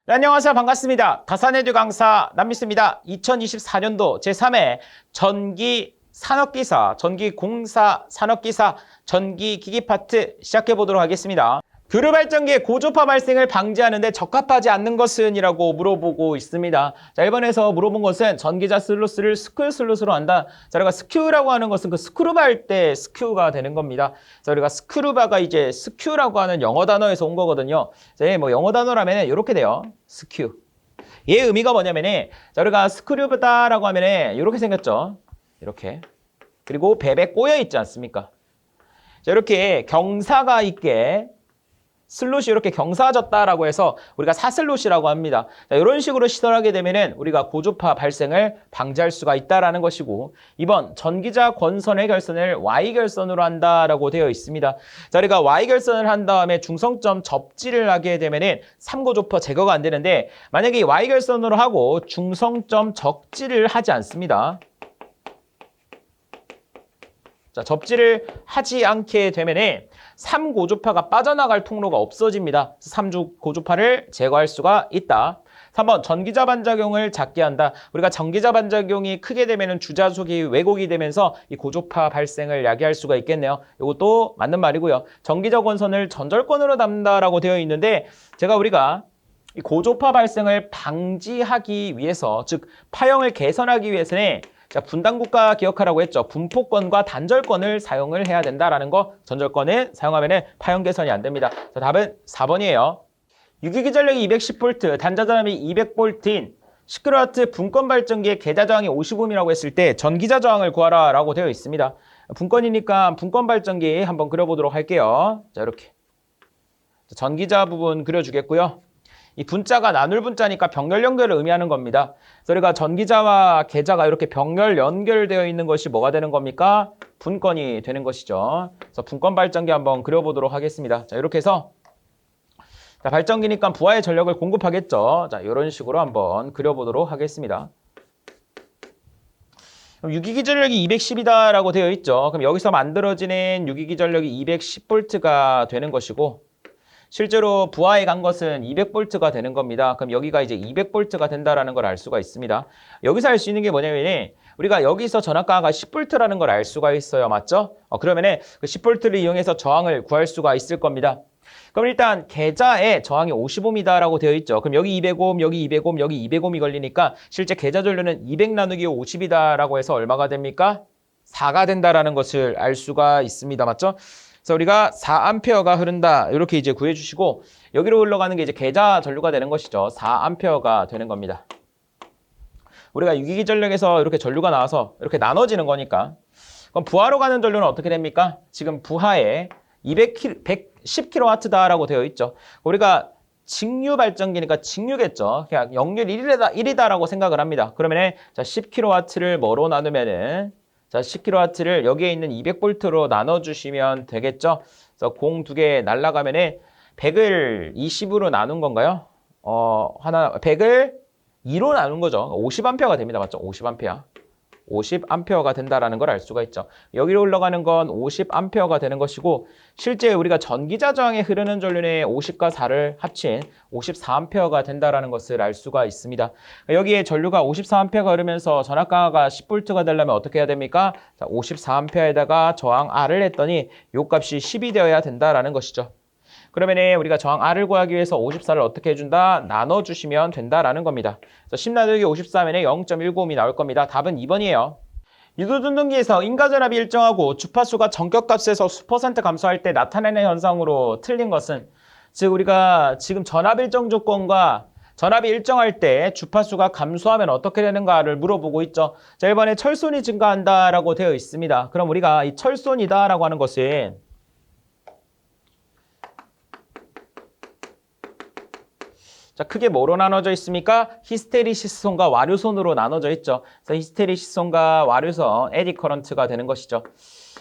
네, 안녕하세요. 반갑습니다. 다산에듀 강사 남미스입니다. 2024년도 제3회 전기 산업기사, 전기공사 산업기사, 전기기기 파트 시작해 보도록 하겠습니다. 그룹 발전기의 고조파 발생을 방지하는 데 적합하지 않는 것은? 이라고 물어보고 있습니다. 자, 1번에서 물어본 것은 전기자 슬로스를 스큐 슬로스로 한다. 자, 우리가 스큐라고 하는 것은 그 스크루바 할 때 스큐가 되는 겁니다. 자, 우리가 스크루바가 이제 스큐라고 하는 영어 단어에서 온 거거든요. 자, 뭐 영어 단어라면 이렇게 돼요. 스큐. 얘 의미가 뭐냐면은, 자, 우리가 스크류다라고 하면은 이렇게 생겼죠. 이렇게. 그리고 벨에 꼬여 있지 않습니까? 자, 이렇게 경사가 있게 슬롯이 이렇게 경사졌다라고 해서 우리가 사슬롯이라고 합니다. 자, 이런 식으로 시설하게 되면은 우리가 고조파 발생을 방지할 수가 있다라는 것이고, 2번 전기자 권선의 결선을 Y결선으로 한다라고 되어 있습니다. 자, 우리가 Y결선을 한 다음에 중성점 접지를 하게 되면은 3고조파 제거가 안 되는데, 만약에 Y결선으로 하고 중성점 접지를 하지 않습니다. 자, 접지를 하지 않게 되면은 3고조파가 빠져나갈 통로가 없어집니다. 3고조파를 제거할 수가 있다. 3번 전기자 반작용을 작게 한다. 우리가 전기자 반작용이 크게 되면은 주자속이 왜곡이 되면서 이 고조파 발생을 야기할 수가 있겠네요. 이것도 맞는 말이고요. 전기자 권선을 전절권으로 담는다라고 되어 있는데, 우리가 이 고조파 발생을 방지하기 위해서, 즉 파형을 개선하기 위해서는, 자, 분단국가 기억하라고 했죠. 분포권과 단절권을 사용을 해야 된다라는 거. 전절권은 사용하면 파형 개선이 안 됩니다. 자, 답은 4번이에요. 유기기 전력이 210V, 단자전압이 200V인 10kW 분권 발전기의 계자 저항이 50ohm이라고 했을 때 전기자 저항을 구하라 라고 되어 있습니다. 분권이니까 분권 발전기 한번 그려보도록 할게요. 자, 이렇게. 전기자 부분 그려주겠고요. 이 분자가 나눌 분자니까 병렬 연결을 의미하는 겁니다. 그래서 우리가 전기자와 계자가 이렇게 병렬 연결되어 있는 것이 뭐가 되는 겁니까? 분권이 되는 것이죠. 그래서 분권 발전기 한번 그려보도록 하겠습니다. 자, 이렇게 해서, 자, 발전기니까 부하의 전력을 공급하겠죠. 자, 이런 식으로 한번 그려보도록 하겠습니다. 그럼 유기기 전력이 210이다라고 되어 있죠. 그럼 여기서 만들어지는 유기기 전력이 210V가 되는 것이고, 실제로 부하에 간 것은 200V가 되는 겁니다. 그럼 여기가 이제 200V가 된다라는 걸 알 수가 있습니다. 여기서 알 수 있는 게 뭐냐면, 우리가 여기서 전압가가 10V라는 걸 알 수가 있어요. 맞죠? 그러면은 그 10V를 이용해서 저항을 구할 수가 있을 겁니다. 그럼 일단 계자의 저항이 50ohm이다라고 되어 있죠. 그럼 여기 200ohm, 여기 200ohm, 여기 200ohm이 걸리니까 실제 계자 전류는 200 나누기 50이다라고 해서 얼마가 됩니까? 4가 된다라는 것을 알 수가 있습니다. 맞죠? 그래서 우리가 4A가 흐른다 이렇게 이제 구해주시고, 여기로 흘러가는 게 이제 계자 전류가 되는 것이죠. 4A가 되는 겁니다. 우리가 유기기 전력에서 이렇게 전류가 나와서 이렇게 나눠지는 거니까, 그럼 부하로 가는 전류는 어떻게 됩니까? 지금 부하에 110kW다라고 되어 있죠. 우리가 직류 발전기니까 직류겠죠. 그냥 역률 1이다라고 생각을 합니다. 그러면은 자, 10kW를 뭐로 나누면은, 자, 10kW를 여기에 있는 200V로 나눠주시면 되겠죠. 그래서 공 2개 날아가면은 100을 20으로 나눈 건가요? 100을 2로 나눈 거죠. 50A가 됩니다. 맞죠? 50A. 50A가 된다라는 걸 알 수가 있죠. 여기로 흘러가는 건 50A가 되는 것이고, 실제 우리가 전기자 저항에 흐르는 전류의 50과 4를 합친 54A가 된다라는 것을 알 수가 있습니다. 여기에 전류가 54A가 흐르면서 전압 강화가 10V가 되려면 어떻게 해야 됩니까? 자, 54A에다가 저항 R을 했더니 이 값이 10이 되어야 된다라는 것이죠. 그러면 우리가 저항 R을 구하기 위해서 54를 어떻게 해준다? 나눠주시면 된다라는 겁니다. 그래서 10 나누기 54면 0.195ohm이 나올 겁니다. 답은 2번이에요. 유도전동기에서 인가전압이 일정하고 주파수가 전격값에서 수퍼센트 감소할 때 나타나는 현상으로 틀린 것은, 즉 우리가 지금 전압 일정 조건과 전압이 일정할 때 주파수가 감소하면 어떻게 되는가를 물어보고 있죠. 자, 1번에 철손이 증가한다라고 되어 있습니다. 그럼 우리가 이 철손이다라고 하는 것은, 자, 크게 뭐로 나눠져 있습니까? 히스테리시스손과 와류손으로 나눠져 있죠. 그래서 히스테리시스손과 와류손, 에디 커런트가 되는 것이죠.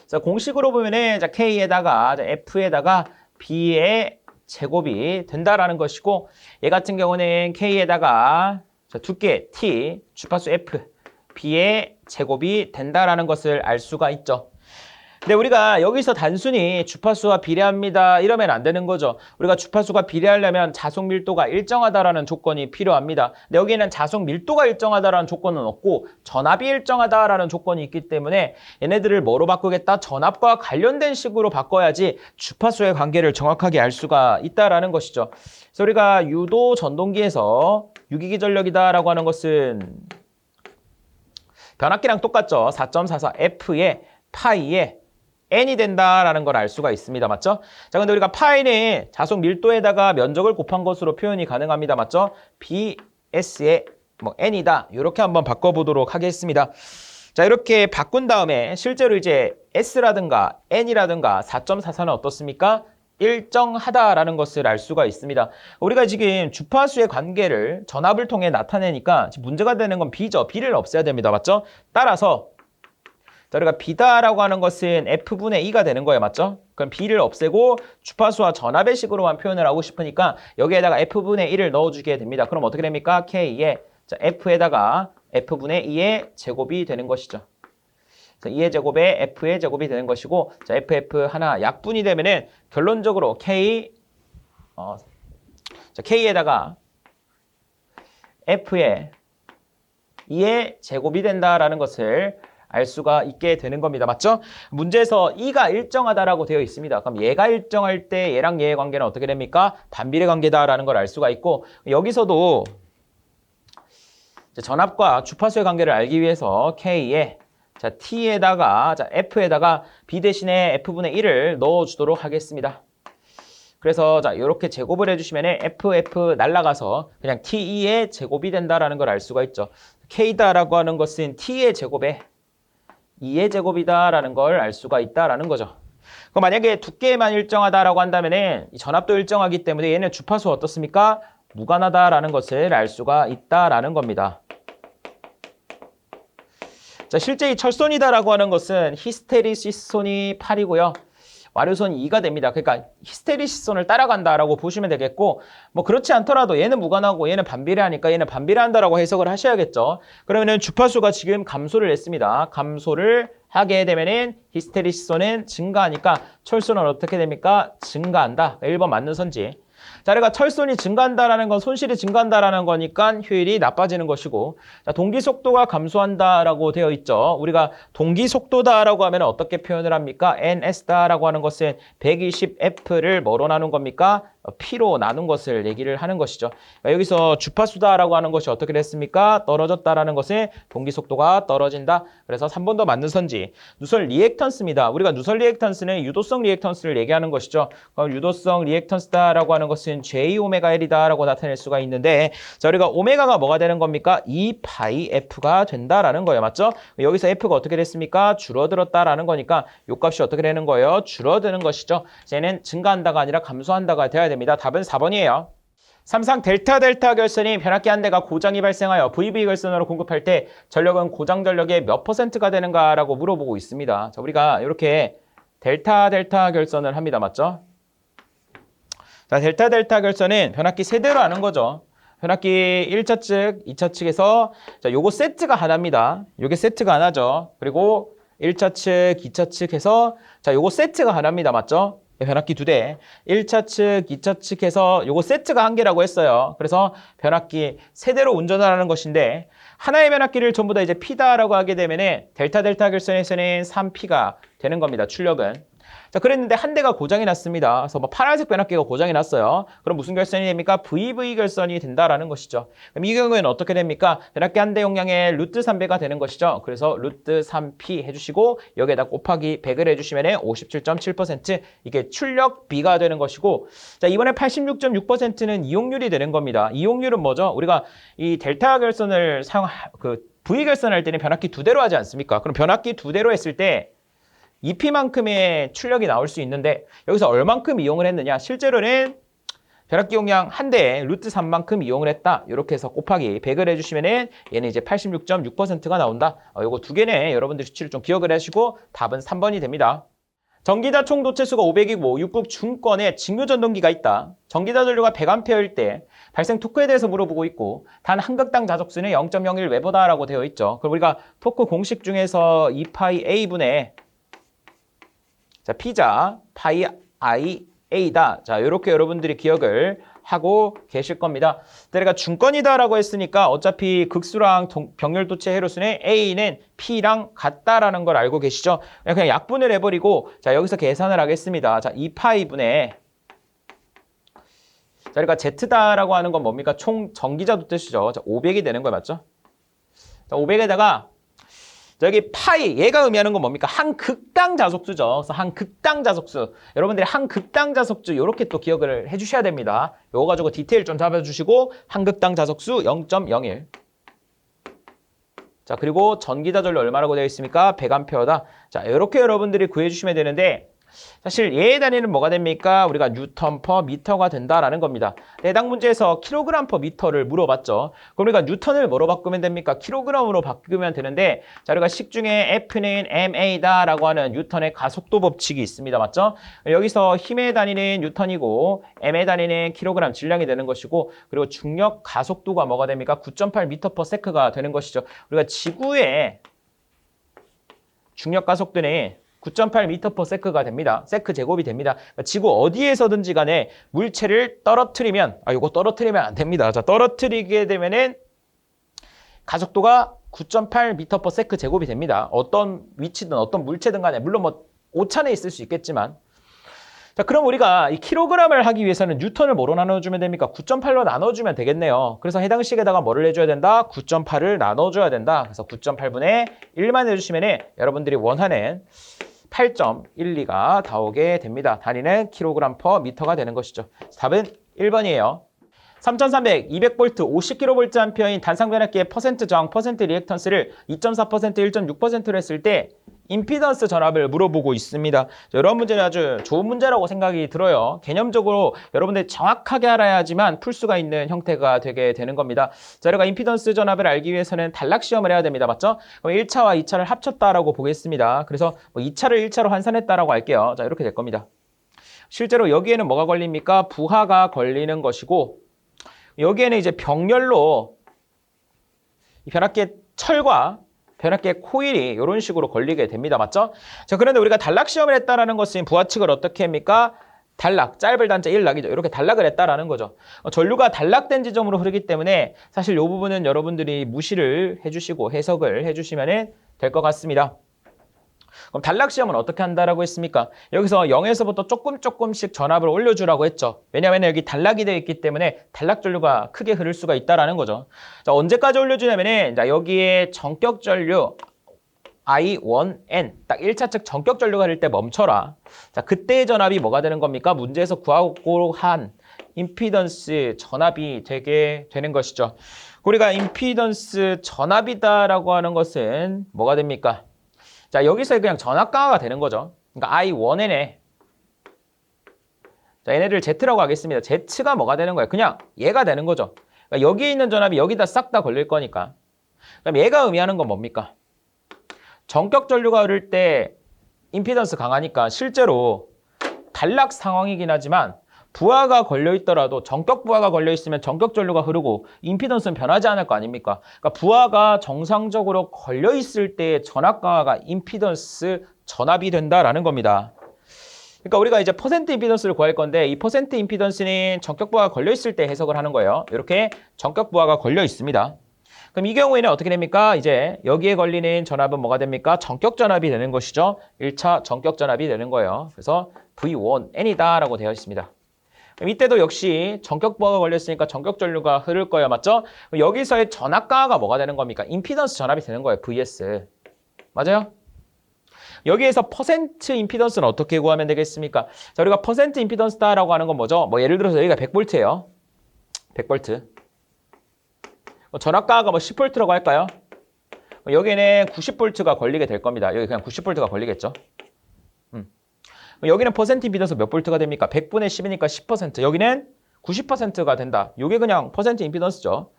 자, 공식으로 보면은, 자, K에다가, 자, F에다가 B의 제곱이 된다라는 것이고, 얘 같은 경우는 K에다가, 자, 두께 T, 주파수 F, B의 제곱이 된다라는 것을 알 수가 있죠. 근데 우리가 여기서 단순히 주파수와 비례합니다 이러면 안 되는 거죠. 우리가 주파수가 비례하려면 자속 밀도가 일정하다라는 조건이 필요합니다. 근데 여기는 자속 밀도가 일정하다라는 조건은 없고 전압이 일정하다라는 조건이 있기 때문에 얘네들을 뭐로 바꾸겠다? 전압과 관련된 식으로 바꿔야지 주파수의 관계를 정확하게 알 수가 있다라는 것이죠. 그래서 우리가 유도 전동기에서 유기기 전력이다라고 하는 것은 변압기랑 똑같죠. 4.44 F에 파이에 n이 된다라는 걸 알 수가 있습니다. 맞죠? 자, 근데 우리가 파이는 자속 밀도에다가 면적을 곱한 것으로 표현이 가능합니다. 맞죠? bs의 뭐 n이다. 이렇게 한번 바꿔보도록 하겠습니다. 자, 이렇게 바꾼 다음에 실제로 이제 s라든가 n이라든가 4.44는 어떻습니까? 일정하다라는 것을 알 수가 있습니다. 우리가 지금 주파수의 관계를 전압을 통해 나타내니까 문제가 되는 건 b죠. b를 없애야 됩니다. 맞죠? 따라서 자, 우리가 B다라고 하는 것은 F분의 E가 되는 거예요. 맞죠? 그럼 B를 없애고 주파수와 전압의 식으로만 표현을 하고 싶으니까 여기에다가 F분의 1을 넣어주게 됩니다. 그럼 어떻게 됩니까? K에 자, F에다가 F분의 2의 제곱이 되는 것이죠. 2의 제곱에 F의 제곱이 되는 것이고 자, FF 하나 약분이 되면은 결론적으로 K에다가 F의 2의 제곱이 된다라는 것을 알 수가 있게 되는 겁니다. 맞죠? 문제에서 E가 일정하다라고 되어 있습니다. 그럼 얘가 일정할 때 얘랑 얘의 관계는 어떻게 됩니까? 반비례 관계다라는 걸 알 수가 있고 여기서도 전압과 주파수의 관계를 알기 위해서 K에 자, T에다가 자, F에다가 B 대신에 F분의 1을 넣어주도록 하겠습니다. 그래서 자, 이렇게 제곱을 해주시면 FF 날라가서 그냥 TE의 제곱이 된다라는 걸 알 수가 있죠. K다라고 하는 것은 T의 제곱에 2의 제곱이다라는 걸 알 수가 있다라는 거죠. 그럼 만약에 두께만 일정하다라고 한다면은 이 전압도 일정하기 때문에 얘는 주파수 어떻습니까? 무관하다라는 것을 알 수가 있다라는 겁니다. 자, 실제 이 철손이다라고 하는 것은 히스테리시스손이 8이고요. 와류손이 2가 됩니다. 그러니까 히스테리시스손을 따라간다라고 보시면 되겠고 뭐 그렇지 않더라도 얘는 무관하고 얘는 반비례하니까 얘는 반비례한다라고 해석을 하셔야겠죠. 그러면은 주파수가 지금 감소를 했습니다. 감소를 하게 되면은 히스테리시스손은 증가하니까 철손은 어떻게 됩니까? 증가한다. 1번 맞는 선지. 자, 그러니까 철손이 증가한다라는 건 손실이 증가한다라는 거니까 효율이 나빠지는 것이고 자, 동기 속도가 감소한다라고 되어 있죠. 우리가 동기 속도다라고 하면 어떻게 표현을 합니까? NS다라고 하는 것은 120F를 뭐로 나눈 겁니까? P로 나눈 것을 얘기를 하는 것이죠. 그러니까 여기서 주파수다라고 하는 것이 어떻게 됐습니까? 떨어졌다라는 것은 동기 속도가 떨어진다. 그래서 3번 더 맞는 선지. 누설 리액턴스입니다. 우리가 누설 리액턴스는 유도성 리액턴스를 얘기하는 것이죠. 그럼 유도성 리액턴스다라고 하는 것은 J-오메가-L이다라고 나타낼 수가 있는데 자, 우리가 오메가가 뭐가 되는 겁니까? 2파이F가 된다라는 거예요. 맞죠? 여기서 F가 어떻게 됐습니까? 줄어들었다라는 거니까 요 값이 어떻게 되는 거예요? 줄어드는 것이죠. 쟤는 증가한다가 아니라 감소한다가 돼야 됩니다. 답은 4번이에요. 3상 델타 결선이 변압기 한 대가 고장이 발생하여 VV 결선으로 공급할 때 전력은 고장 전력의 몇 %가 되는가라고 물어보고 있습니다. 자, 우리가 이렇게 델타 결선을 합니다. 맞죠? 자, 델타 결선은 변압기 세대로 하는 거죠. 변압기 1차 측, 2차 측에서 자, 요거 세트가 하나입니다. 요게 세트가 하나죠. 그리고 1차 측, 2차 측 해서 자, 요거 세트가 하나입니다. 맞죠? 변압기 2대. 1차 측, 2차 측 해서 요거 세트가 한 개라고 했어요. 그래서 변압기 세대로 운전을 하는 것인데 하나의 변압기를 전부 다 이제 P다라고 하게 되면은 델타 결선에서는 3P가 되는 겁니다. 출력은. 자, 그랬는데 한 대가 고장이 났습니다. 그래서 뭐 파란색 변압기가 고장이 났어요. 그럼 무슨 결선이 됩니까? VV 결선이 된다라는 것이죠. 그럼 이 경우에는 어떻게 됩니까? 변압기 한 대 용량의 루트 3배가 되는 것이죠. 그래서 루트 3P 해주시고 여기에다 곱하기 100을 해주시면 57.7% 이게 출력비가 되는 것이고 자, 이번에 86.6%는 이용률이 되는 겁니다. 이용률은 뭐죠? 우리가 이 델타 결선을 V 결선할 때는 변압기 2대로 하지 않습니까? 그럼 변압기 2대로 했을 때 EP만큼의 출력이 나올 수 있는데 여기서 얼만큼 이용을 했느냐? 실제로는 변압기 용량 한 대에 루트 3만큼 이용을 했다. 이렇게 해서 곱하기 100을 해주시면 얘는 이제 86.6%가 나온다. 요거 두 개네. 여러분들 수치를 좀 기억을 하시고 답은 3번이 됩니다. 전기자 총 도체수가 500이고 육국 중권에 직류전동기가 있다. 전기자 전류가 100A일 때 발생 토크에 대해서 물어보고 있고 단 한 극당 자족수는 0.01 웨버다라고 되어 있죠. 그럼 우리가 토크 공식 중에서 2파이 A분의 자, P자 파이 I A다. 자, 이렇게 여러분들이 기억을 하고 계실 겁니다. 내가 중건이다라고 했으니까 어차피 극수랑 병렬도체 해로수는 A는 P랑 같다라는 걸 알고 계시죠? 그냥 약분을 해버리고 자, 여기서 계산을 하겠습니다. 자, 2파이분의 자, 그러니까 Z다라고 하는 건 뭡니까? 총 전기자도 뜻이죠. 자, 500이 되는 거 맞죠? 자, 500에다가 여기 파이, 얘가 의미하는 건 뭡니까? 한 극당 자속수죠. 그래서 한 극당 자속수. 여러분들이 한 극당 자속수 이렇게 또 기억을 해주셔야 됩니다. 요거 가지고 디테일 좀 잡아주시고 한 극당 자속수 0.01. 자, 그리고 전기자전류 얼마라고 되어 있습니까? 100A다. 자, 이렇게 여러분들이 구해주시면 되는데 사실 얘의 단위는 뭐가 됩니까? 우리가 뉴턴 퍼 미터가 된다라는 겁니다. 해당 문제에서 킬로그램 퍼 미터를 물어봤죠. 그럼 우리가 뉴턴을 뭐로 바꾸면 됩니까? 킬로그램으로 바꾸면 되는데 자, 우리가 식 중에 F는 ma다라고 하는 뉴턴의 가속도 법칙이 있습니다. 맞죠? 여기서 힘의 단위는 뉴턴이고 m의 단위는 킬로그램 질량이 되는 것이고 그리고 중력 가속도가 뭐가 됩니까? 9.8 미터 퍼 세크가 되는 것이죠. 우리가 지구의 중력 가속도는 9.8m per sec가 됩니다. 세크 제곱이 됩니다. 그러니까 지구 어디에서든지 간에 물체를 떨어뜨리면, 이거 떨어뜨리면 안 됩니다. 자, 떨어뜨리게 되면은 가속도가 9.8m per sec 제곱이 됩니다. 어떤 위치든 어떤 물체든 간에, 물론 뭐 오찬에 있을 수 있겠지만. 자, 그럼 우리가 이 킬로그램을 하기 위해서는 뉴턴을 뭐로 나눠주면 됩니까? 9.8로 나눠주면 되겠네요. 그래서 해당 식에다가 뭐를 해줘야 된다? 9.8을 나눠줘야 된다. 그래서 9.8분의 1만 해주시면 여러분들이 원하는 8.12가 나오게 됩니다. 단위는 킬로그램 퍼 미터가 되는 것이죠. 답은 1번이에요. 3300, 200V, 50kV 암페어인 단상 변압기의 퍼센트 저항, 퍼센트 리액턴스를 2.4%, 1.6%로 했을 때 임피던스 전압을 물어보고 있습니다. 이런 문제는 아주 좋은 문제라고 생각이 들어요. 개념적으로 여러분들이 정확하게 알아야지만 풀 수가 있는 형태가 되게 되는 겁니다. 자, 우리가 임피던스 전압을 알기 위해서는 단락 시험을 해야 됩니다. 맞죠? 그럼 1차와 2차를 합쳤다라고 보겠습니다. 그래서 2차를 1차로 환산했다라고 할게요. 자, 이렇게 될 겁니다. 실제로 여기에는 뭐가 걸립니까? 부하가 걸리는 것이고 여기에는 이제 병렬로 이 변압기의 철과 변압기의 코일이 이런 식으로 걸리게 됩니다. 맞죠? 자, 그런데 우리가 단락 시험을 했다라는 것은 부하측을 어떻게 합니까? 단락, 짧을 단자 1락이죠. 이렇게 단락을 했다라는 거죠. 전류가 단락된 지점으로 흐르기 때문에 사실 이 부분은 여러분들이 무시를 해주시고 해석을 해주시면 될 것 같습니다. 그럼 단락 시험은 어떻게 한다라고 했습니까? 여기서 0에서부터 조금씩 전압을 올려주라고 했죠. 왜냐하면 여기 단락이 되어 있기 때문에 단락 전류가 크게 흐를 수가 있다라는 거죠. 자, 언제까지 올려주냐면은 자, 여기에 전격 전류 I1N 딱 1차 측 전격 전류가 흐를 때 멈춰라. 자, 그때의 전압이 뭐가 되는 겁니까? 문제에서 구하고 한 임피던스 전압이 되게 되는 것이죠. 우리가 임피던스 전압이다라고 하는 것은 뭐가 됩니까? 자, 여기서 그냥 전압 강화가 되는 거죠. 그러니까 I1N에 자, 얘네를 Z라고 하겠습니다. Z가 뭐가 되는 거예요? 그냥 얘가 되는 거죠. 그러니까 여기에 있는 전압이 여기다 싹 다 걸릴 거니까. 그럼 얘가 의미하는 건 뭡니까? 전격 전류가 흐를 때 임피던스 강하니까 실제로 단락 상황이긴 하지만 부하가 걸려있더라도 전격 부하가 걸려있으면 전격 전류가 흐르고 임피던스는 변하지 않을 거 아닙니까? 그러니까 부하가 정상적으로 걸려있을 때의 전압 강화가 임피던스 전압이 된다라는 겁니다. 그러니까 우리가 이제 퍼센트 임피던스를 구할 건데 이 퍼센트 임피던스는 전격 부하가 걸려있을 때 해석을 하는 거예요. 이렇게 전격 부하가 걸려있습니다. 그럼 이 경우에는 어떻게 됩니까? 이제 여기에 걸리는 전압은 뭐가 됩니까? 전격 전압이 되는 것이죠. 1차 전격 전압이 되는 거예요. 그래서 V1N이다 라고 되어 있습니다. 이때도 역시 전격 부하가 걸렸으니까 전격 전류가 흐를 거예요. 맞죠? 여기서의 전압 강화가 뭐가 되는 겁니까? 임피던스 전압이 되는 거예요. VS. 맞아요? 여기에서 퍼센트 임피던스는 어떻게 구하면 되겠습니까? 자, 우리가 퍼센트 임피던스다라고 하는 건 뭐죠? 뭐 예를 들어서 여기가 100V예요. 100V. 전압 강화가 뭐 10V라고 할까요? 여기는 90V가 걸리게 될 겁니다. 여기 그냥 90V가 걸리겠죠. 여기는 퍼센트 임피던스 몇 볼트가 됩니까? 100분의 10이니까 10%. 여기는 90%가 된다. 이게 그냥 퍼센트 임피던스죠.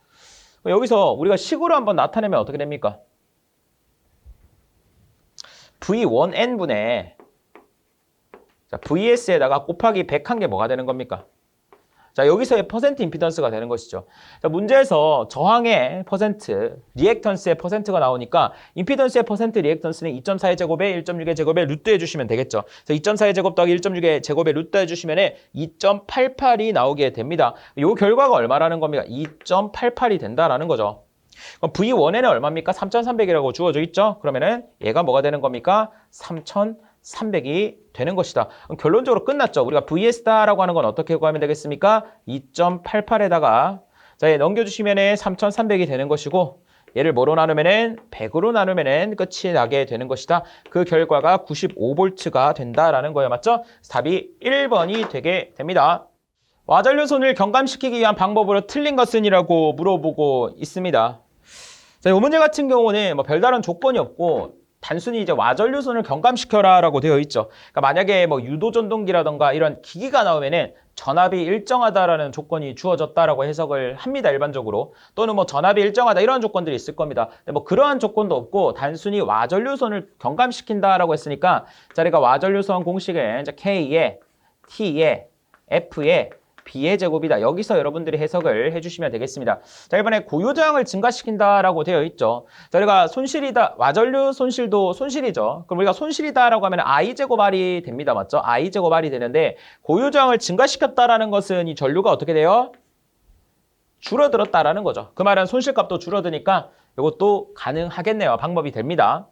여기서 우리가 식으로 한번 나타내면 어떻게 됩니까? V1N분의 자, VS에다가 곱하기 100한 게 뭐가 되는 겁니까? 자, 여기서의 퍼센트 임피던스가 되는 것이죠. 자, 문제에서 저항의 퍼센트, 리액턴스의 퍼센트가 나오니까 임피던스의 퍼센트 리액턴스는 2.4의 제곱에 1.6의 제곱에 루트 해주시면 되겠죠. 그래서 2.4의 제곱 더하기 1.6의 제곱에 루트 해주시면 2.88이 나오게 됩니다. 이 결과가 얼마라는 겁니까? 2.88이 된다라는 거죠. 그럼 V1에는 얼마입니까? 3,300이라고 주어져 있죠? 그러면은 얘가 뭐가 되는 겁니까? 3,300이 되는 것이다. 그럼 결론적으로 끝났죠. 우리가 VS다라고 하는 건 어떻게 구하면 되겠습니까? 2.88에다가 자, 얘 넘겨주시면은 3,300이 되는 것이고 얘를 뭐로 나누면은 100으로 나누면은 끝이 나게 되는 것이다. 그 결과가 95V가 된다라는 거예요. 맞죠? 답이 1번이 되게 됩니다. 와전류손을 경감시키기 위한 방법으로 틀린 것은이라고 물어보고 있습니다. 자, 이 문제 같은 경우는 뭐 별다른 조건이 없고 단순히 이제 와전류손을 경감시켜라라고 되어 있죠. 그러니까 만약에 뭐 유도전동기라던가 이런 기기가 나오면은 전압이 일정하다라는 조건이 주어졌다라고 해석을 합니다, 일반적으로. 또는 뭐 전압이 일정하다 이런 조건들이 있을 겁니다. 근데 뭐 그러한 조건도 없고 단순히 와전류손을 경감시킨다라고 했으니까 자, 그러니까 와전류손 공식은 이제 K에 T에 F에 B의 제곱이다. 여기서 여러분들이 해석을 해주시면 되겠습니다. 자, 이번에 고유저항을 증가시킨다라고 되어 있죠. 자, 우리가 손실이다. 와전류 손실도 손실이죠. 그럼 우리가 손실이다라고 하면 I제곱 R이 됩니다. 맞죠? I제곱 R이 되는데 고유저항을 증가시켰다라는 것은 이 전류가 어떻게 돼요? 줄어들었다라는 거죠. 그 말은 손실값도 줄어드니까 이것도 가능하겠네요. 방법이 됩니다.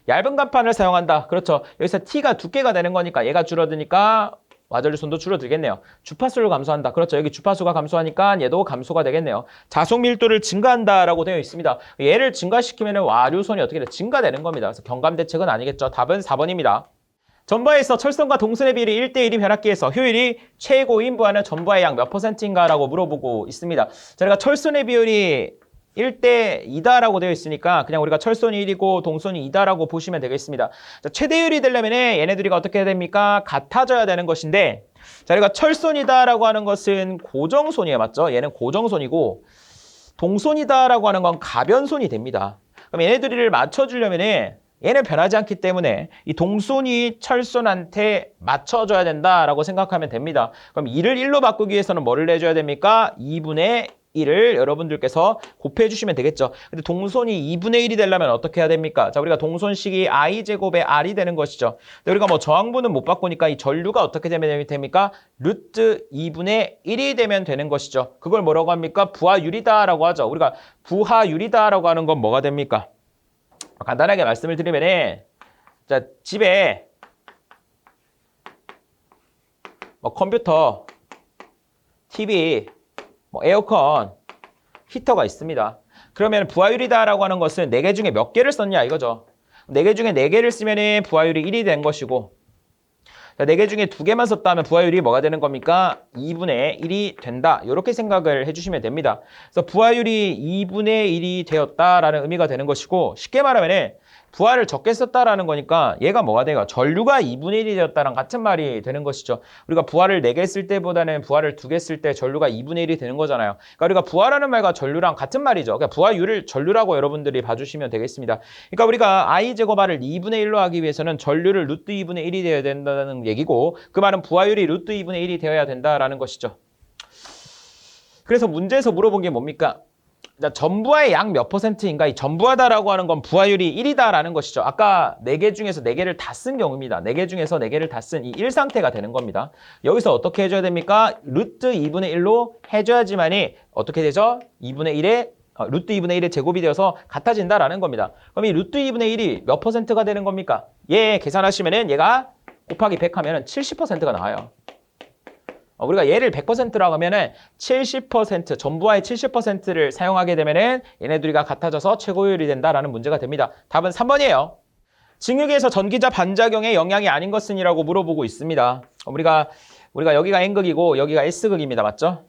얇은 간판을 사용한다. 그렇죠. 여기서 T가 두께가 되는 거니까 얘가 줄어드니까 와전류손도 줄어들겠네요. 주파수를 감소한다. 그렇죠. 여기 주파수가 감소하니까 얘도 감소가 되겠네요. 자속 밀도를 증가한다라고 되어 있습니다. 얘를 증가시키면 와류손이 어떻게 돼? 증가되는 겁니다. 그래서 경감 대책은 아니겠죠. 답은 4번입니다. 전부하에서 철선과 동선의 비율이 1대1인 변압기에서 효율이 최고인 부하는 전부하의 양 몇 %인가라고 물어보고 있습니다. 저희가 철선의 비율이 1대2다라고 되어 있으니까 그냥 우리가 철선이 1이고 동선이 2다라고 보시면 되겠습니다. 자, 최대율이 되려면 얘네들이 어떻게 해야 됩니까? 같아져야 되는 것인데 자, 우리가 철선이다라고 하는 것은 고정선이에요. 맞죠? 얘는 고정선이고 동선이다라고 하는 건 가변선이 됩니다. 그럼 얘네들을 맞춰주려면 얘는 변하지 않기 때문에 이 동선이 철선한테 맞춰줘야 된다라고 생각하면 됩니다. 그럼 2를 1로 바꾸기 위해서는 뭐를 내줘야 됩니까? 2분의 1을 여러분들께서 곱해 주시면 되겠죠. 근데 동선이 2분의 1이 되려면 어떻게 해야 됩니까? 자, 우리가 동선식이 i제곱에 r이 되는 것이죠. 근데 우리가 뭐 저항분은 못 바꾸니까 이 전류가 어떻게 되면 됩니까? 루트 2분의 1이 되면 되는 것이죠. 그걸 뭐라고 합니까? 부하율이다라고 하죠. 우리가 부하율이다라고 하는 건 뭐가 됩니까? 간단하게 말씀을 드리면은 자, 집에 뭐 컴퓨터, TV, 뭐 에어컨, 히터가 있습니다. 그러면 부하율이다라고 하는 것은 4개 중에 몇 개를 썼냐 이거죠. 4개 중에 4개를 쓰면 부하율이 1이 된 것이고 4개 중에 2개만 썼다면 부하율이 뭐가 되는 겁니까? 2분의 1이 된다. 이렇게 생각을 해주시면 됩니다. 그래서 부하율이 2분의 1이 되었다라는 의미가 되는 것이고 쉽게 말하면 부하를 적게 썼다라는 거니까 얘가 뭐가 돼요? 전류가 2분의 1이 되었다랑 같은 말이 되는 것이죠. 우리가 부하를 4개 쓸 때보다는 부하를 2개 쓸 때 전류가 2분의 1이 되는 거잖아요. 그러니까 우리가 부하라는 말과 전류랑 같은 말이죠. 그러니까 부하율을 전류라고 여러분들이 봐주시면 되겠습니다. 그러니까 우리가 i제곱 r을 2분의 1로 하기 위해서는 전류를 루트 2분의 1이 되어야 된다는 얘기고 그 말은 부하율이 루트 2분의 1이 되어야 된다라는 것이죠. 그래서 문제에서 물어본 게 뭡니까? 전부하의 양 몇 %인가? 이 전부하다라고 하는 건 부하율이 1이다라는 것이죠. 아까 4개 중에서 4개를 다 쓴 경우입니다. 4개 중에서 4개를 다 쓴 이 1상태가 되는 겁니다. 여기서 어떻게 해줘야 됩니까? 루트 2분의 1로 해줘야지만이 어떻게 되죠? 2분의 1에 루트 2분의 1의 제곱이 되어서 같아진다라는 겁니다. 그럼 이 루트 2분의 1이 몇 %가 되는 겁니까? 얘 계산하시면은 얘가 곱하기 100 하면은 70%가 나와요. 우리가 얘를 100%라고 하면은 70%, 전부하의 70%를 사용하게 되면은 얘네들이가 같아져서 최고율이 된다라는 문제가 됩니다. 답은 3번이에요. 직육에서 전기자 반작용의 영향이 아닌 것은이라고 물어보고 있습니다. 우리가 여기가 N극이고 여기가 S극입니다. 맞죠?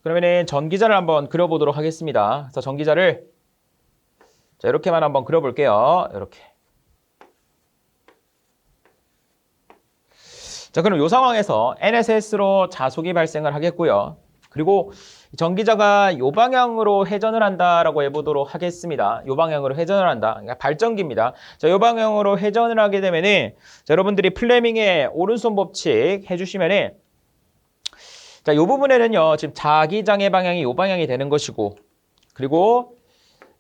그러면은 전기자를 한번 그려보도록 하겠습니다. 그래서 전기자를 자, 이렇게만 한번 그려볼게요. 이렇게. 자, 그럼 이 상황에서 NSS로 자속이 발생을 하겠고요. 그리고 전기자가 이 방향으로 회전을 한다라고 해보도록 하겠습니다. 이 방향으로 회전을 한다. 그러니까 발전기입니다. 자, 이 방향으로 회전을 하게 되면은 자, 여러분들이 플레밍의 오른손 법칙 해주시면은 자, 이 부분에는요. 지금 자기장의 방향이 이 방향이 되는 것이고 그리고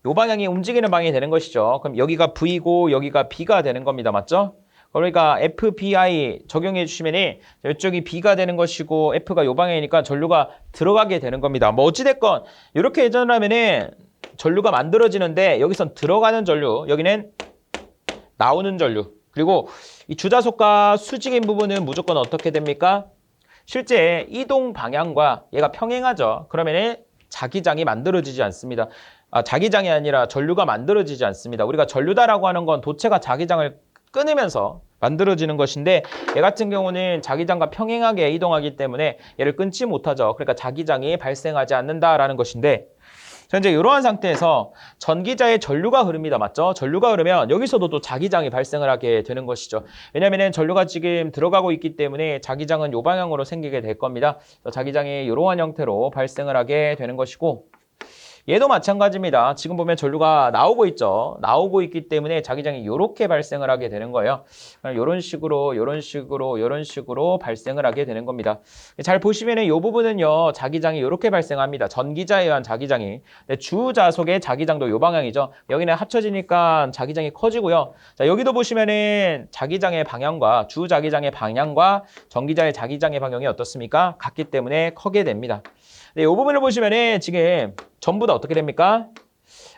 이 방향이 움직이는 방향이 되는 것이죠. 그럼 여기가 V고 여기가 B가 되는 겁니다. 맞죠? 그러니까 FBI 적용해 주시면 이쪽이 B가 되는 것이고 F가 이 방향이니까 전류가 들어가게 되는 겁니다. 뭐 어찌됐건 이렇게 예전을 하면은 전류가 만들어지는데 여기선 들어가는 전류, 여기는 나오는 전류. 그리고 이 주자속과 수직인 부분은 무조건 어떻게 됩니까? 실제 이동 방향과 얘가 평행하죠. 그러면은 자기장이 만들어지지 않습니다. 자기장이 아니라 전류가 만들어지지 않습니다. 우리가 전류다라고 하는 건 도체가 자기장을 끊으면서 만들어지는 것인데 얘 같은 경우는 자기장과 평행하게 이동하기 때문에 얘를 끊지 못하죠. 그러니까 자기장이 발생하지 않는다라는 것인데 현재 이러한 상태에서 전기자의 전류가 흐릅니다. 맞죠? 전류가 흐르면 여기서도 또 자기장이 발생을 하게 되는 것이죠. 왜냐하면 전류가 지금 들어가고 있기 때문에 자기장은 이 방향으로 생기게 될 겁니다. 자기장이 이러한 형태로 발생을 하게 되는 것이고 얘도 마찬가지입니다. 지금 보면 전류가 나오고 있죠. 나오고 있기 때문에 자기장이 이렇게 발생을 하게 되는 거예요. 이런 식으로, 이런 식으로, 이런 식으로 발생을 하게 되는 겁니다. 잘 보시면 이 부분은요. 자기장이 이렇게 발생합니다. 전기자에 의한 자기장이. 주자속의 자기장도 이 방향이죠. 여기는 합쳐지니까 자기장이 커지고요. 자, 여기도 보시면은 자기장의 방향과 주자기장의 방향과 전기자의 자기장의 방향이 어떻습니까? 같기 때문에 커게 됩니다. 이 부분을 보시면은 지금 전부 다 어떻게 됩니까?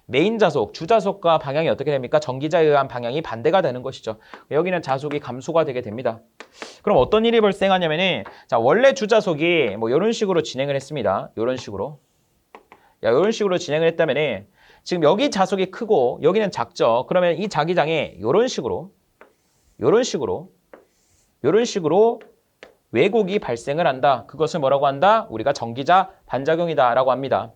메인 자속, 주자속과 방향이 어떻게 됩니까? 전기자에 의한 방향이 반대가 되는 것이죠. 여기는 자속이 감소가 되게 됩니다. 그럼 어떤 일이 발생하냐면은 자, 원래 주자속이 뭐 이런 식으로 진행을 했습니다. 이런 식으로. 이런 식으로 진행을 했다면은 지금 여기 자속이 크고 여기는 작죠. 그러면 이 자기장이 이런 식으로 왜곡이 발생을 한다. 그것을 뭐라고 한다? 우리가 전기자 반작용이다 라고 합니다.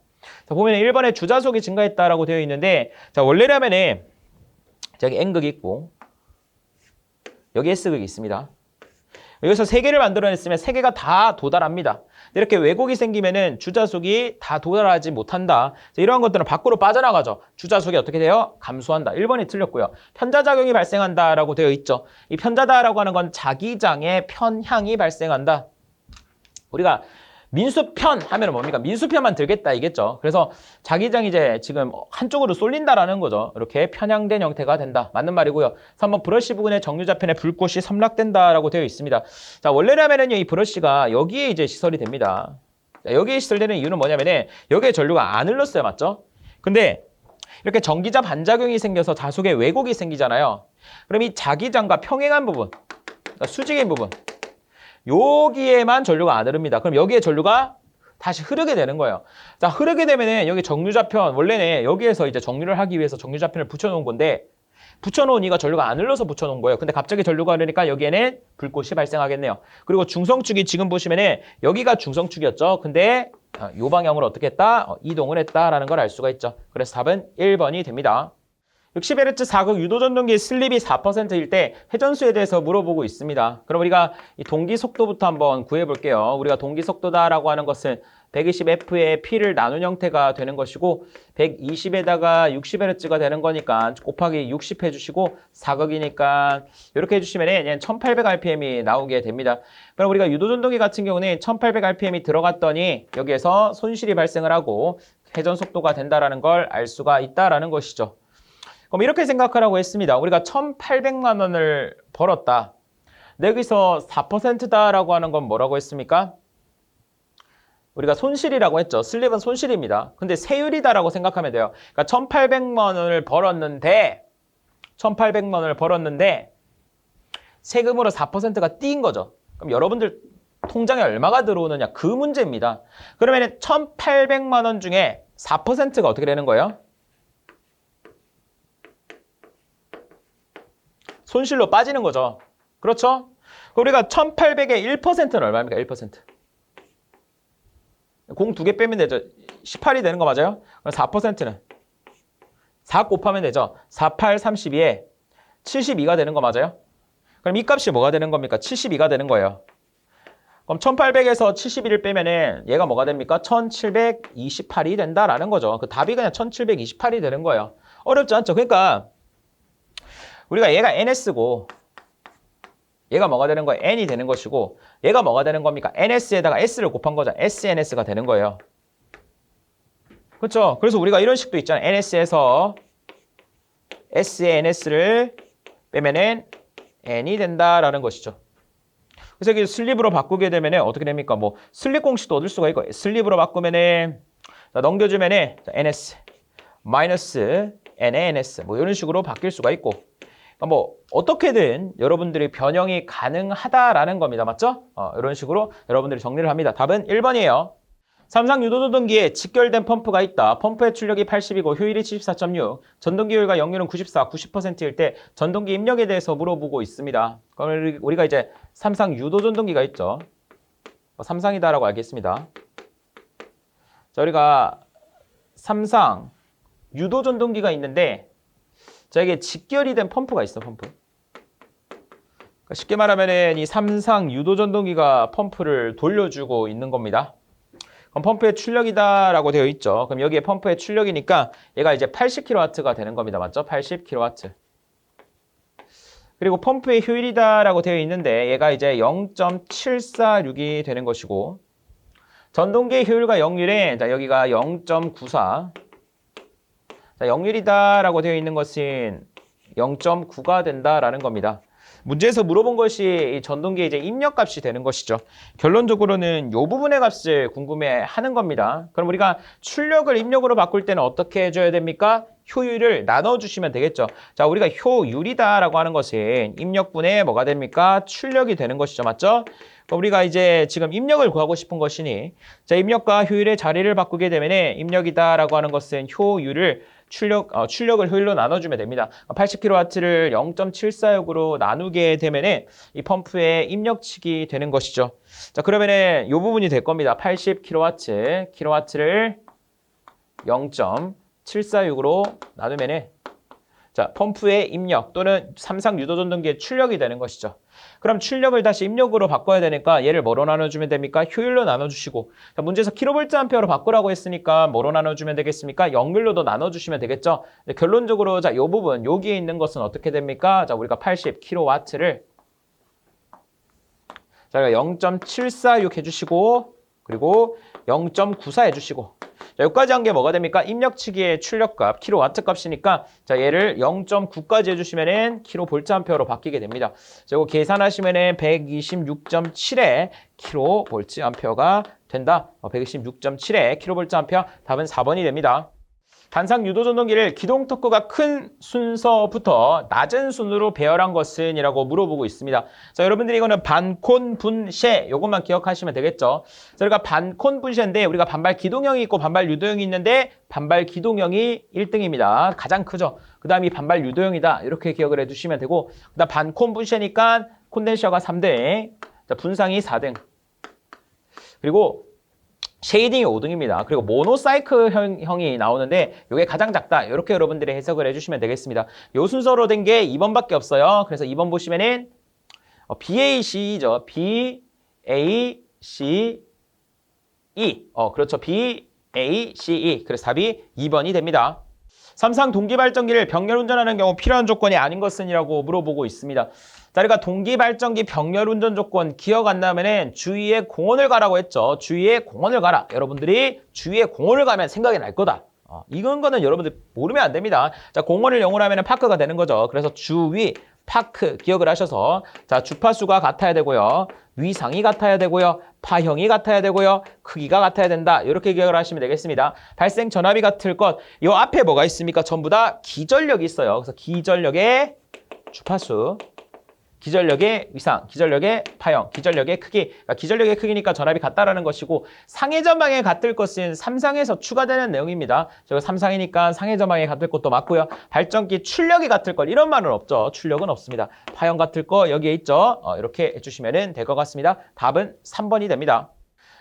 자, 보면 1번에 주자속이 증가했다라고 되어 있는데 자, 원래라면은 여기 N극이 있고 여기 S극이 있습니다. 여기서 3개를 만들어냈으면 3개가 다 도달합니다. 이렇게 왜곡이 생기면은 주자속이 다 도달하지 못한다. 자, 이러한 것들은 밖으로 빠져나가죠. 주자속이 어떻게 돼요? 감소한다. 1번이 틀렸고요. 편자작용이 발생한다라고 되어 있죠. 이 편자다라고 하는 건 자기장의 편향이 발생한다. 우리가 민수편 하면 뭡니까? 민수편만 들겠다 이겠죠. 그래서 자기장이 이제 지금 한쪽으로 쏠린다라는 거죠. 이렇게 편향된 형태가 된다. 맞는 말이고요. 3번 브러쉬 부근의 정류자편에 불꽃이 삼락된다라고 되어 있습니다. 자, 원래라면은요, 이 브러쉬가 여기에 이제 시설이 됩니다. 자, 여기에 시설되는 이유는 뭐냐면은 여기에 전류가 안 흘렀어요. 맞죠? 근데 이렇게 전기자 반작용이 생겨서 자속의 왜곡이 생기잖아요. 그럼 이 자기장과 평행한 부분, 그러니까 수직인 부분, 여기에만 전류가 안 흐릅니다. 그럼 여기에 전류가 다시 흐르게 되는 거예요. 자, 흐르게 되면은 여기 정류자편, 원래는 여기에서 이제 정류를 하기 위해서 정류자편을 붙여놓은 건데, 붙여놓은 이가 전류가 안 흘러서 붙여놓은 거예요. 근데 갑자기 전류가 흐르니까 여기에는 불꽃이 발생하겠네요. 그리고 중성축이 지금 보시면은 여기가 중성축이었죠. 근데 이 방향으로 어떻게 했다? 이동을 했다라는 걸 알 수가 있죠. 그래서 답은 1번이 됩니다. 60Hz 4극 유도전동기의 슬립이 4%일 때 회전수에 대해서 물어보고 있습니다. 그럼 우리가 이 동기 속도부터 한번 구해볼게요. 우리가 동기 속도다라고 하는 것은 120F에 P를 나눈 형태가 되는 것이고 120에다가 60Hz가 되는 거니까 곱하기 60 해주시고 4극이니까 이렇게 해주시면 1800rpm이 나오게 됩니다. 그럼 우리가 유도전동기 같은 경우는 1800rpm이 들어갔더니 여기에서 손실이 발생을 하고 회전 속도가 된다는 걸 알 수가 있다라는 것이죠. 그럼 이렇게 생각하라고 했습니다. 우리가 1,800만 원을 벌었다. 여기서 4%다라고 하는 건 뭐라고 했습니까? 우리가 손실이라고 했죠. 슬립은 손실입니다. 근데 세율이다라고 생각하면 돼요. 그러니까 1,800만 원을 벌었는데 세금으로 4%가 뛴 거죠. 그럼 여러분들 통장에 얼마가 들어오느냐 그 문제입니다. 그러면 1,800만 원 중에 4%가 어떻게 되는 거예요? 손실로 빠지는 거죠. 그렇죠? 우리가 1,800의 1%는 얼마입니까? 1%. 공 2개 빼면 되죠. 18이 되는 거 맞아요? 그럼 4%는 4 곱하면 되죠. 4, 8, 32에 72가 되는 거 맞아요? 그럼 이 값이 뭐가 되는 겁니까? 72가 되는 거예요. 그럼 1,800에서 72를 빼면은 얘가 뭐가 됩니까? 1,728이 된다라는 거죠. 그 답이 그냥 1,728이 되는 거예요. 어렵지 않죠? 그러니까 우리가 얘가 NS고 얘가 뭐가 되는 거예요? n이 되는 것이고 얘가 뭐가 되는 겁니까? ns에다가 s를 곱한 거죠. sns가 되는 거예요. 그렇죠? 그래서 우리가 이런 식도 있잖아요. ns에서 s의 ns를 빼면은 n이 된다라는 것이죠. 그래서 여기 슬립으로 바꾸게 되면 어떻게 됩니까? 뭐 슬립 공식도 얻을 수가 있고 슬립으로 바꾸면은 자, 넘겨주면은 자, ns 마이너스 n의 ns 뭐 이런 식으로 바뀔 수가 있고 그러니까 뭐 어떻게든 여러분들이 변형이 가능하다라는 겁니다. 맞죠? 이런 식으로 여러분들이 정리를 합니다. 답은 1번이에요. 삼상 유도전동기에 직결된 펌프가 있다. 펌프의 출력이 80이고 효율이 74.6. 전동기 효율과 역률은 94, 90%일 때 전동기 입력에 대해서 물어보고 있습니다. 그럼 우리가 이제 삼상 유도전동기가 있죠. 삼상이다라고 알겠습니다. 자, 우리가 삼상 유도전동기가 있는데 자, 이게 직결이 된 펌프가 있어, 펌프. 그러니까 쉽게 말하면 이 삼상 유도전동기가 펌프를 돌려주고 있는 겁니다. 그럼 펌프의 출력이다라고 되어 있죠. 그럼 여기에 펌프의 출력이니까 얘가 이제 80kW가 되는 겁니다. 맞죠? 80kW. 그리고 펌프의 효율이다라고 되어 있는데 얘가 이제 0.746이 되는 것이고 전동기의 효율과 역률에 자, 여기가 0.94. 자, 역률이다라고 되어 있는 것은 0.9가 된다라는 겁니다. 문제에서 물어본 것이 이 전동기의 이제 입력값이 되는 것이죠. 결론적으로는 이 부분의 값을 궁금해하는 겁니다. 그럼 우리가 출력을 입력으로 바꿀 때는 어떻게 해줘야 됩니까? 효율을 나눠주시면 되겠죠. 자, 우리가 효율이다라고 하는 것은 입력분의 뭐가 됩니까? 출력이 되는 것이죠. 맞죠? 우리가 이제 지금 입력을 구하고 싶은 것이니 자, 입력과 효율의 자리를 바꾸게 되면 입력이다라고 하는 것은 효율을 출력을 효율로 나눠주면 됩니다. 80kW를 0.746으로 나누게 되면 이 펌프의 입력칙이 되는 것이죠. 자, 그러면은 이 부분이 될 겁니다. 80kW, 킬로와트를 0.746으로 나누면은 자, 펌프의 입력 또는 삼상 유도전동기의 출력이 되는 것이죠. 그럼 출력을 다시 입력으로 바꿔야 되니까 얘를 뭐로 나눠주면 됩니까? 효율로 나눠주시고 자, 문제에서 킬로볼트암페어로 바꾸라고 했으니까 뭐로 나눠주면 되겠습니까? 역률로도 나눠주시면 되겠죠. 결론적으로 자, 이 부분 여기에 있는 것은 어떻게 됩니까? 자, 우리가 80kW를 자, 0.746 해주시고 그리고 0.94 해주시고 자, 여기까지 한 게 뭐가 됩니까? 입력치기의 출력값, 킬로와트 값이니까 자, 얘를 0.9까지 해주시면은 킬로볼트암페어로 바뀌게 됩니다. 자, 이거 계산하시면은 126.7의 킬로볼트암페어가 된다. 126.7의 킬로볼트암페어 답은 4번이 됩니다. 단상 유도전동기를 기동 토크가 큰 순서부터 낮은 순으로 배열한 것은 이라고 물어보고 있습니다. 자, 여러분들이 이거는 반콘 분쇄 이것만 기억하시면 되겠죠. 자, 우리가 반콘 분쇄인데 우리가 반발 기동형이 있고 반발 유도형이 있는데 반발 기동형이 1등입니다. 가장 크죠. 그 다음이 반발 유도형이다. 이렇게 기억을 해두시면 되고 그 다음 반콘 분쇄니까 콘덴서가 3등, 자, 분상이 4등. 그리고 쉐이딩이 5등입니다. 그리고 모노사이클형이 나오는데 이게 가장 작다. 이렇게 여러분들이 해석을 해주시면 되겠습니다. 요 순서로 된 게 2번밖에 없어요. 그래서 2번 보시면은 BAC죠. BACE. 그렇죠. BACE. 그래서 답이 2번이 됩니다. 삼상 동기발전기를 병렬 운전하는 경우 필요한 조건이 아닌 것은 이라고 물어보고 있습니다. 자, 우리가 동기발전기 병렬 운전 조건 기억 안 나면은 주위에 공원을 가라고 했죠. 주위에 공원을 가라. 여러분들이 주위에 공원을 가면 생각이 날 거다. 이건 거는 여러분들 모르면 안 됩니다. 자, 공원을 영어로 하면은 파크가 되는 거죠. 그래서 주위 파크 기억을 하셔서 자, 주파수가 같아야 되고요. 위상이 같아야 되고요. 파형이 같아야 되고요. 크기가 같아야 된다. 이렇게 기억을 하시면 되겠습니다. 발생 전압이 같을 것. 이 앞에 뭐가 있습니까? 전부 다 기전력이 있어요. 그래서 기전력의 주파수, 기전력의 위상, 기전력의 파형, 기전력의 크기. 그러니까 기전력의 크기니까 전압이 같다라는 것이고 상해 전망에 같을 것은 삼상에서 추가되는 내용입니다. 저거 삼상이니까 상해 전망에 같을 것도 맞고요. 발전기 출력이 같을 것 이런 말은 없죠. 출력은 없습니다. 파형 같을 거 여기에 있죠. 이렇게 해주시면 될 것 같습니다. 답은 3번이 됩니다.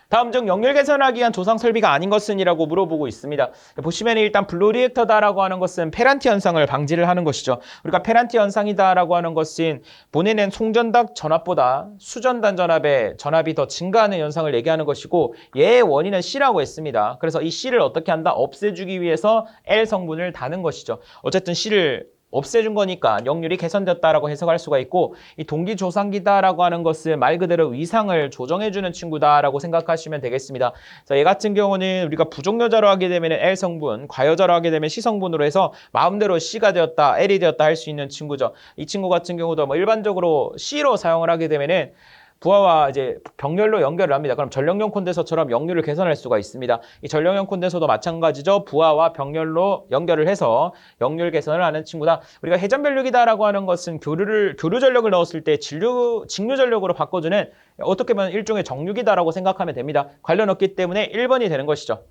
다음 중 역률 개선을 하기 위한 조상 설비가 아닌 것은 이라고 물어보고 있습니다. 보시면 일단 블루 리액터다라고 하는 것은 페란티 현상을 방지를 하는 것이죠. 우리가 페란티 현상이다라고 하는 것은 보내는 송전단 전압보다 수전단 전압의 전압이 더 증가하는 현상을 얘기하는 것이고 얘의 원인은 C라고 했습니다. 그래서 이 C를 어떻게 한다? 없애주기 위해서 L 성분을 다는 것이죠. 어쨌든 C를 없애준 거니까 역률이 개선됐다라고 해석할 수가 있고 이 동기조상기다라고 하는 것은 말 그대로 위상을 조정해주는 친구다라고 생각하시면 되겠습니다. 자, 얘 같은 경우는 우리가 부정여자로 하게 되면 L 성분, 과여자로 하게 되면 C 성분으로 해서 마음대로 C가 되었다, L이 되었다 할 수 있는 친구죠. 이 친구 같은 경우도 뭐 일반적으로 C로 사용을 하게 되면은 부하와 이제 병렬로 연결을 합니다. 그럼 전력용 콘덴서처럼 역률을 개선할 수가 있습니다. 이 전력용 콘덴서도 마찬가지죠. 부하와 병렬로 연결을 해서 역률 개선을 하는 친구다. 우리가 회전변력이다라고 하는 것은 교류 전력을 넣었을 때 직류 전력으로 바꿔주는 어떻게 보면 일종의 정육이다라고 생각하면 됩니다. 관련 없기 때문에 1번이 되는 것이죠.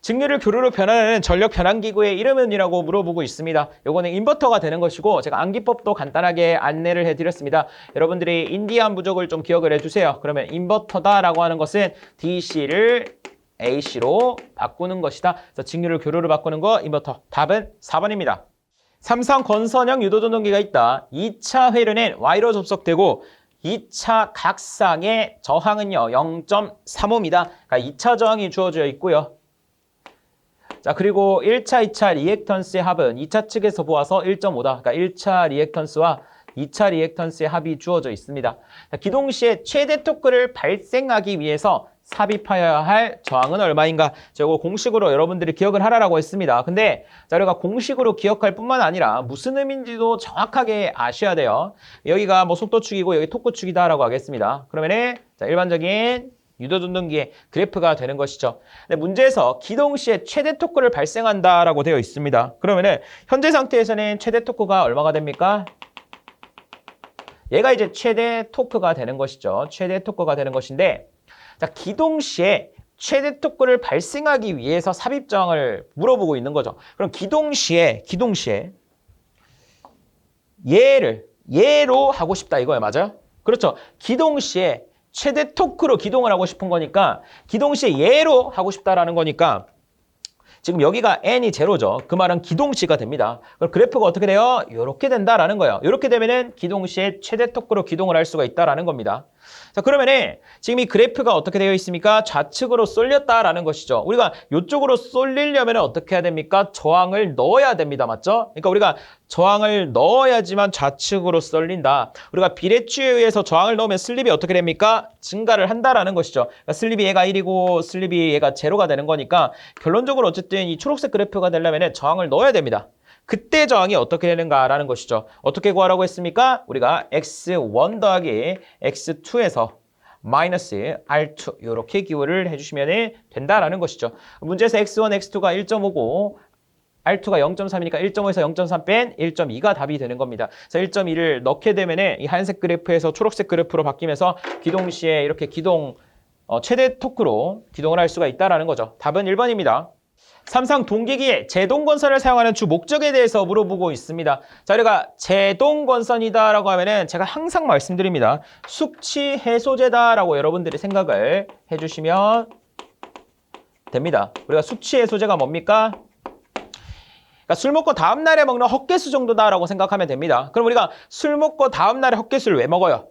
직류를 교류로 변환하는 전력 변환 기구의 이름은이라고 물어보고 있습니다. 요거는 인버터가 되는 것이고 제가 암기법도 간단하게 안내를 해드렸습니다. 여러분들이 인디안 부족을 좀 기억을 해주세요. 그러면 인버터다라고 하는 것은 DC를 AC로 바꾸는 것이다. 그래서 직류를 교류로 바꾸는 거 인버터. 답은 4번입니다. 삼성 건선형 유도전동기가 있다. 2차 회로는 Y로 접속되고 2차 각상의 저항은요 0.35입니다. 그러니까 2차 저항이 주어져 있고요. 자, 그리고 1차, 2차 리액턴스의 합은 2차 측에서 보아서 1.5다. 그러니까 1차 리액턴스와 2차 리액턴스의 합이 주어져 있습니다. 자, 기동 시에 최대 토크를 발생하기 위해서 삽입하여야 할 저항은 얼마인가? 자, 이거 공식으로 여러분들이 기억을 하라고 했습니다. 근데 자, 우리가 공식으로 기억할 뿐만 아니라 무슨 의미인지도 정확하게 아셔야 돼요. 여기가 뭐 속도축이고 여기 토크축이다라고 하겠습니다. 그러면은 자, 일반적인 유도전동기의 그래프가 되는 것이죠. 근데 문제에서 기동 시에 최대 토크를 발생한다라고 되어 있습니다. 그러면은 현재 상태에서는 최대 토크가 얼마가 됩니까? 얘가 이제 최대 토크가 되는 것이죠. 최대 토크가 되는 것인데 자, 기동 시에 최대 토크를 발생하기 위해서 삽입 저항을 물어보고 있는 거죠. 그럼 기동 시에 얘로 하고 싶다 이거예요. 맞아요? 그렇죠. 기동 시에 최대 토크로 기동을 하고 싶은 거니까 기동 시에 얘로 하고 싶다라는 거니까 지금 여기가 n이 제로죠. 그 말은 기동 시가 됩니다. 그럼 그래프가 어떻게 돼요? 이렇게 된다라는 거예요. 이렇게 되면은 기동 시에 최대 토크로 기동을 할 수가 있다라는 겁니다. 자, 그러면은 지금 이 그래프가 어떻게 되어 있습니까? 좌측으로 쏠렸다라는 것이죠. 우리가 이쪽으로 쏠리려면 어떻게 해야 됩니까? 저항을 넣어야 됩니다. 맞죠? 그러니까 우리가 저항을 넣어야지만 좌측으로 쏠린다. 우리가 비례추에 의해서 저항을 넣으면 슬립이 어떻게 됩니까? 증가를 한다라는 것이죠. 그러니까 슬립이 얘가 1이고 슬립이 얘가 제로가 되는 거니까 결론적으로 어쨌든 이 초록색 그래프가 되려면 저항을 넣어야 됩니다. 그때 저항이 어떻게 되는가라는 것이죠. 어떻게 구하라고 했습니까? 우리가 x1 더하기 x2에서 마이너스 R2 이렇게 기호를 해주시면 된다라는 것이죠. 문제에서 x1, x2가 1.5고 R2가 0.3이니까 1.5에서 0.3 뺀 1.2가 답이 되는 겁니다. 그래서 1.2를 넣게 되면 이 하얀색 그래프에서 초록색 그래프로 바뀌면서 기동 시에 이렇게 최대 토크로 기동을 할 수가 있다는 거죠. 답은 1번입니다. 삼성 동기기에 제동건선을 사용하는 주 목적에 대해서 물어보고 있습니다. 자, 우리가 제동건선이다라고 하면은 제가 항상 말씀드립니다. 숙취 해소제다라고 여러분들이 생각을 해주시면 됩니다. 우리가 숙취 해소제가 뭡니까? 그러니까 술 먹고 다음 날에 먹는 헛개수 정도다라고 생각하면 됩니다. 그럼 우리가 술 먹고 다음 날에 헛개수를 왜 먹어요?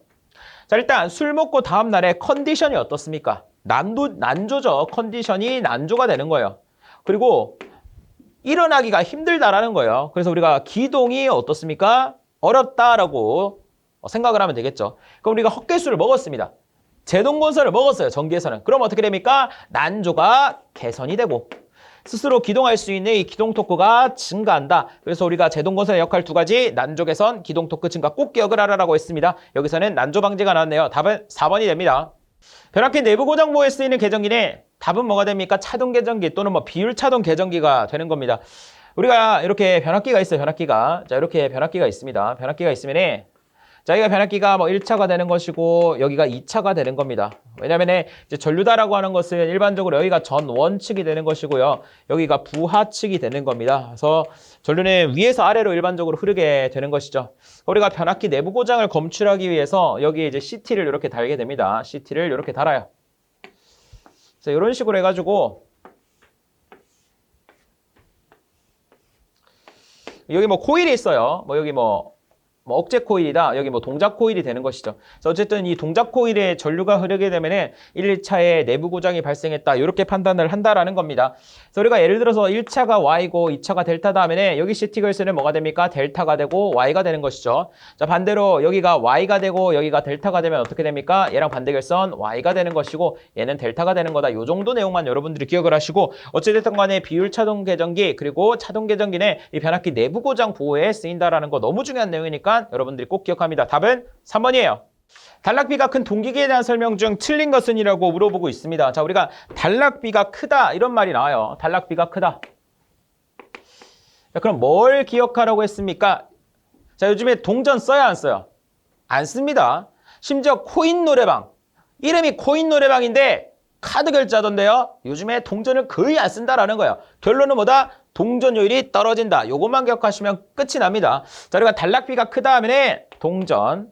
자, 일단 술 먹고 다음 날에 컨디션이 어떻습니까? 난조죠. 컨디션이 난조가 되는 거예요. 그리고 일어나기가 힘들다라는 거예요. 그래서 우리가 기동이 어떻습니까? 어렵다라고 생각을 하면 되겠죠. 그럼 우리가 헛개수를 먹었습니다. 제동건선을 먹었어요. 전기에서는. 그럼 어떻게 됩니까? 난조가 개선이 되고 스스로 기동할 수 있는 이 기동 토크가 증가한다. 그래서 우리가 제동건선의 역할 두 가지, 난조 개선, 기동 토크 증가 꼭 기억을 하라고 했습니다. 여기서는 난조 방지가 나왔네요. 답은 4번이 됩니다. 변압기 내부 고장 보호에 쓰이는 계정기는 답은 뭐가 됩니까? 차동 계정기 또는 뭐 비율 차동 계정기가 되는 겁니다. 우리가 이렇게 변압기가 있어요. 변압기가. 자, 이렇게 변압기가 있습니다. 변압기가 있으면 자, 여기가 변압기가 뭐 1차가 되는 것이고 여기가 2차가 되는 겁니다. 왜냐면 이제 전류다라고 하는 것은 일반적으로 여기가 전원측이 되는 것이고요. 여기가 부하측이 되는 겁니다. 그래서 전류는 위에서 아래로 일반적으로 흐르게 되는 것이죠. 우리가 변압기 내부 고장을 검출하기 위해서 여기에 이제 CT를 이렇게 달게 됩니다. CT를 이렇게 달아요. 그래서 이런 식으로 해가지고 여기 뭐 코일이 있어요. 뭐 여기 뭐 뭐 억제 코일이다. 여기 뭐 동작 코일이 되는 것이죠. 그래서 어쨌든 이 동작 코일에 전류가 흐르게 되면은 1차에 내부 고장이 발생했다. 이렇게 판단을 한다라는 겁니다. 그래서 우리가 예를 들어서 1차가 Y고 2차가 델타다 하면은 여기 CT걸스는 뭐가 됩니까? 델타가 되고 Y가 되는 것이죠. 자, 반대로 여기가 Y가 되고 여기가 델타가 되면 어떻게 됩니까? 얘랑 반대결선 Y가 되는 것이고 얘는 델타가 되는 거다. 요 정도 내용만 여러분들이 기억을 하시고 어찌됐든 간에 비율 차동 계정기 그리고 차동 계정기는 이 변압기 내부 고장 보호에 쓰인다라는 거 너무 중요한 내용이니까 여러분들이 꼭 기억합니다. 답은 3번이에요. 단락비가 큰 동기기에 대한 설명 중 틀린 것은 이라고 물어보고 있습니다. 자, 우리가 단락비가 크다 이런 말이 나와요. 단락비가 크다. 자, 그럼 뭘 기억하라고 했습니까? 자, 요즘에 동전 써요, 안 써요? 안 씁니다. 심지어 코인 노래방. 이름이 코인 노래방인데 카드 결제하던데요. 요즘에 동전을 거의 안 쓴다라는 거예요. 결론은 뭐다? 동전효율이 떨어진다. 요것만 기억하시면 끝이 납니다. 자, 우리가 단락비가 크다 하면 동전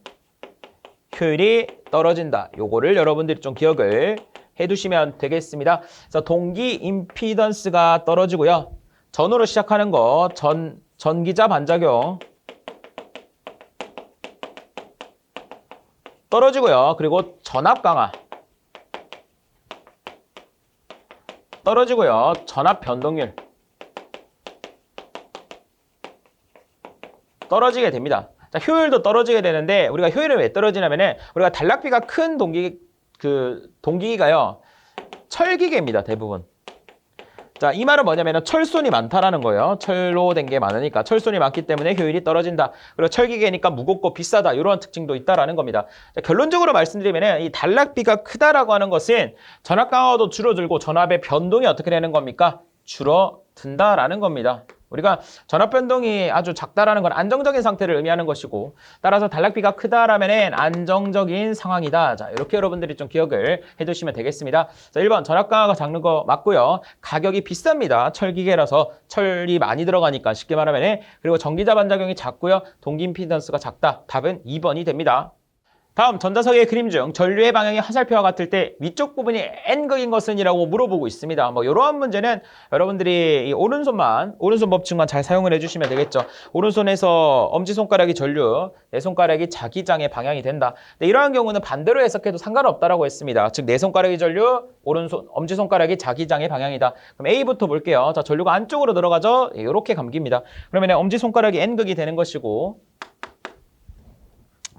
효율이 떨어진다. 요거를 여러분들이 좀 기억을 해두시면 되겠습니다. 그래서 동기 임피던스가 떨어지고요. 전으로 시작하는 거 전기자 반작용 떨어지고요. 그리고 전압 강화 떨어지고요. 전압 변동률 떨어지게 됩니다. 자, 효율도 떨어지게 되는데 우리가 효율이 왜 떨어지냐면은 우리가 단락비가 큰 동기기가요. 철기계입니다. 대부분. 자, 이 말은 뭐냐면은 철손이 많다라는 거예요. 철로 된 게 많으니까 철손이 많기 때문에 효율이 떨어진다. 그리고 철기계니까 무겁고 비싸다. 이런 특징도 있다라는 겁니다. 자, 결론적으로 말씀드리면은 이 단락비가 크다라고 하는 것은 전압 강화도 줄어들고 전압의 변동이 어떻게 되는 겁니까? 줄어든다라는 겁니다. 우리가 전압 변동이 아주 작다라는 건 안정적인 상태를 의미하는 것이고 따라서 단락비가 크다라면은 안정적인 상황이다. 자, 이렇게 여러분들이 좀 기억을 해두시면 되겠습니다. 자, 1번 전압 강화가 작는 거 맞고요. 가격이 비쌉니다. 철기계라서 철이 많이 들어가니까 쉽게 말하면 그리고 전기자 반작용이 작고요. 동기 임피던스가 작다. 답은 2번이 됩니다. 다음 전자석의 그림 중 전류의 방향이 화살표와 같을 때 위쪽 부분이 N극인 것은 이라고 물어보고 있습니다. 뭐 이러한 문제는 여러분들이 이 오른손 법칙만 잘 사용을 해주시면 되겠죠. 오른손에서 엄지손가락이 전류, 내 손가락이 자기장의 방향이 된다. 근데 이러한 경우는 반대로 해석해도 상관없다라고 했습니다. 즉 내 손가락이 전류, 엄지손가락이 자기장의 방향이다. 그럼 A부터 볼게요. 자, 전류가 안쪽으로 들어가죠. 이렇게 감깁니다. 그러면 엄지손가락이 N극이 되는 것이고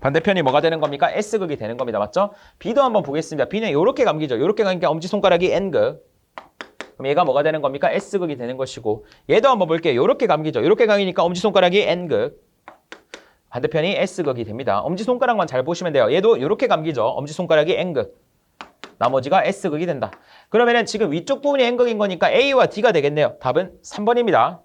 반대편이 뭐가 되는 겁니까? S극이 되는 겁니다. 맞죠? B도 한번 보겠습니다. B는 이렇게 감기죠. 이렇게 감기니까 엄지손가락이 N극. 그럼 얘가 뭐가 되는 겁니까? S극이 되는 것이고 얘도 한번 볼게요. 이렇게 감기죠. 이렇게 감기니까 엄지손가락이 N극. 반대편이 S극이 됩니다. 엄지손가락만 잘 보시면 돼요. 얘도 이렇게 감기죠. 엄지손가락이 N극. 나머지가 S극이 된다. 그러면은 지금 위쪽 부분이 N극인 거니까 A와 D가 되겠네요. 답은 3번입니다.